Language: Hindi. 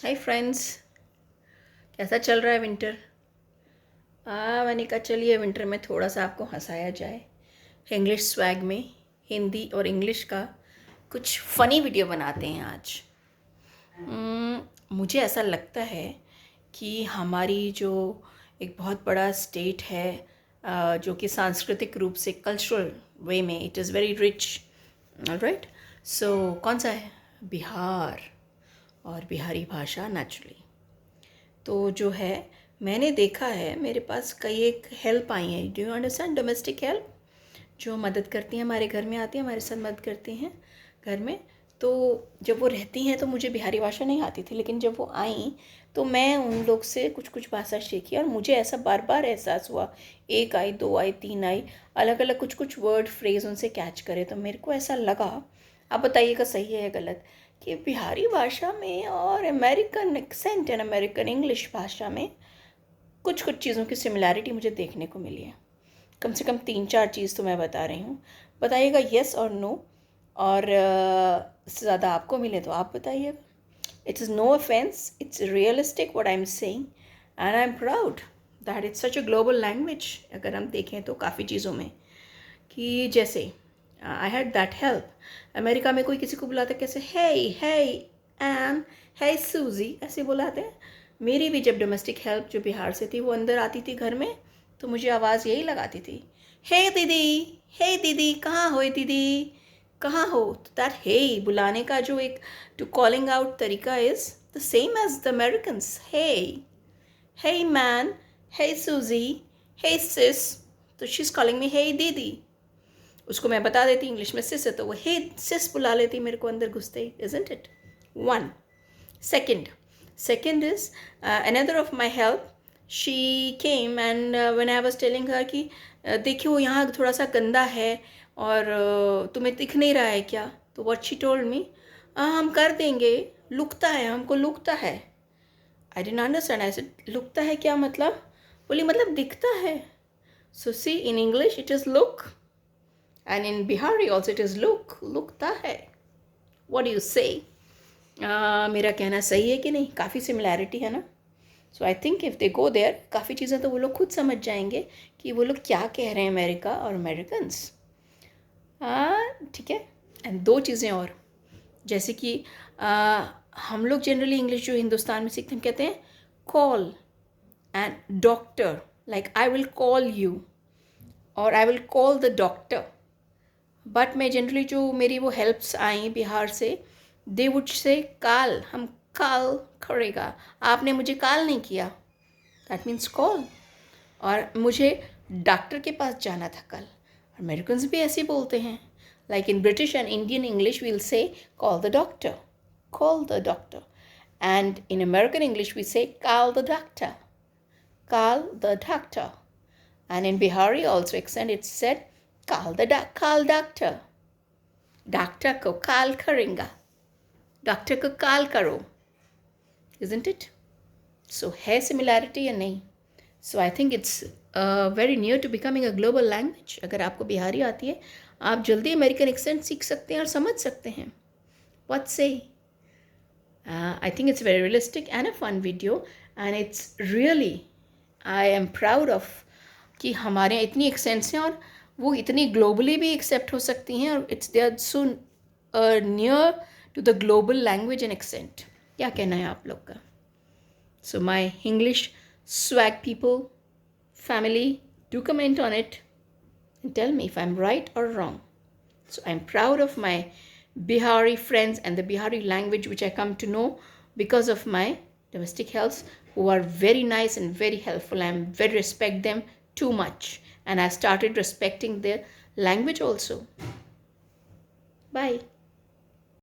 हाय फ्रेंड्स, कैसा चल रहा है विंटर? मैंने कहा चलिए विंटर में थोड़ा सा आपको हंसाया जाए। इंग्लिश स्वैग में हिंदी और इंग्लिश का कुछ फ़नी वीडियो बनाते हैं आज। मुझे ऐसा लगता है कि हमारी जो एक बहुत बड़ा स्टेट है, जो कि सांस्कृतिक रूप से कल्चरल वे में it is very rich. Right, so कौन सा है? बिहार। और बिहारी भाषा नेचुरली तो जो है, मैंने देखा है मेरे पास कई एक हेल्प आई हैं। Do you understand? Domestic help जो मदद करती हैं, हमारे घर में आती हैं, हमारे साथ मदद करती हैं घर में। तो जब वो रहती हैं तो मुझे बिहारी भाषा नहीं आती थी, लेकिन जब वो आई तो मैं उन लोग से कुछ कुछ भाषा सीखी और मुझे ऐसा बार बार एहसास हुआ, एक आई, दो आई, तीन आई, अलग अलग कुछ कुछ वर्ड फ्रेज उनसे कैच करे तो मेरे को ऐसा लगा, आप बताइएगा सही है या गलत, कि बिहारी भाषा में और American accent and American English भाषा में कुछ कुछ चीज़ों की सिमिलैरिटी मुझे देखने को मिली है। कम से कम तीन चार चीज़ तो मैं बता रही हूँ, बताइएगा येस और नो। और इससे ज़्यादा आपको मिले तो आप बताइएगा। It is no offence, it's realistic what I am saying and I am proud that it's such a global language. अगर हम देखें तो काफ़ी चीज़ों में, कि जैसे I had that help. America में कोई किसी को बुलाता है कैसे, हे हे एन, हे सूजी, ऐसे बुलाते हैं। मेरी भी जब डोमेस्टिक हेल्प जो बिहार से थी वो अंदर आती थी घर में तो मुझे आवाज़ यही लगाती थी, हे दीदी, हे दीदी, कहाँ हो दीदी, कहाँ हो। तो दैट हे बुलाने का जो एक टू कॉलिंग आउट तरीका is the same as the Americans. Hey man, hey Suzy, hey sis. तो she is calling me hey दीदी। उसको मैं बता देती इंग्लिश में सिस है तो वो हे सिस बुला लेती मेरे को अंदर घुसते ही, isn't it? One second is another of my help. She came and when I was telling her कि देखियो यहाँ थोड़ा सा गंदा है और तुम्हें दिख नहीं रहा है क्या, तो what she told me, हम कर देंगे, लुकता है, हमको लुकता है। I didn't understand. I said लुकता है क्या मतलब? बोली मतलब दिखता है। So see, in English it is look and in Bihari also it is look, लुकता है। What do you say? मेरा कहना सही है कि नहीं? काफ़ी सिमिलैरिटी है ना? So I think if they go there, काफ़ी चीज़ें तो वो लोग खुद समझ जाएंगे कि वो लोग क्या कह रहे हैं, अमेरिका और अमेरिकन्स। ठीक है। एंड दो चीज़ें और, जैसे कि हम लोग जनरली इंग्लिश जो हिंदुस्तान में सीखते हैं, कहते हैं call and doctor, like I will call you और I will call the doctor. But मैं जनरली जो मेरी वो हेल्प्स आई बिहार से, दे वुड से काल, हम काल करेगा, आपने मुझे काल नहीं किया, दैट मीन्स कॉल। और मुझे डॉक्टर के पास जाना था कल, अमेरिकन्स भी ऐसे बोलते हैं, like in British and Indian English we'll say call the doctor, call the doctor, and in American English we say call the doctor, call the doctor, and in Bihari also accent it's said call doctor, doctor को कॉल करेंगे, डॉक्टर को कॉल करो, isn't it? So है सिमिलैरिटी या नहीं? So I think it's very near to becoming a global language. अगर आपको बिहारी आती है, आप जल्दी अमेरिकन एक्सेंट सीख सकते हैं और समझ सकते हैं। व्हाट से? I think it's very realistic and a fun video, and it's really, I am proud of कि हमारे यहाँ इतनी एक्सेंट्स हैं और वो इतनी ग्लोबली भी एक्सेप्ट हो सकती हैं और it's they are so near to the global language and accent. क्या कहना है आप लोग का? So my English swag people, family, do comment on it and tell me if I'm right or wrong. So I'm proud of my Bihari friends and the Bihari language which I come to know because of my domestic helps, who are very nice and very helpful. I very respect them too much, and I started respecting their language also. Bye.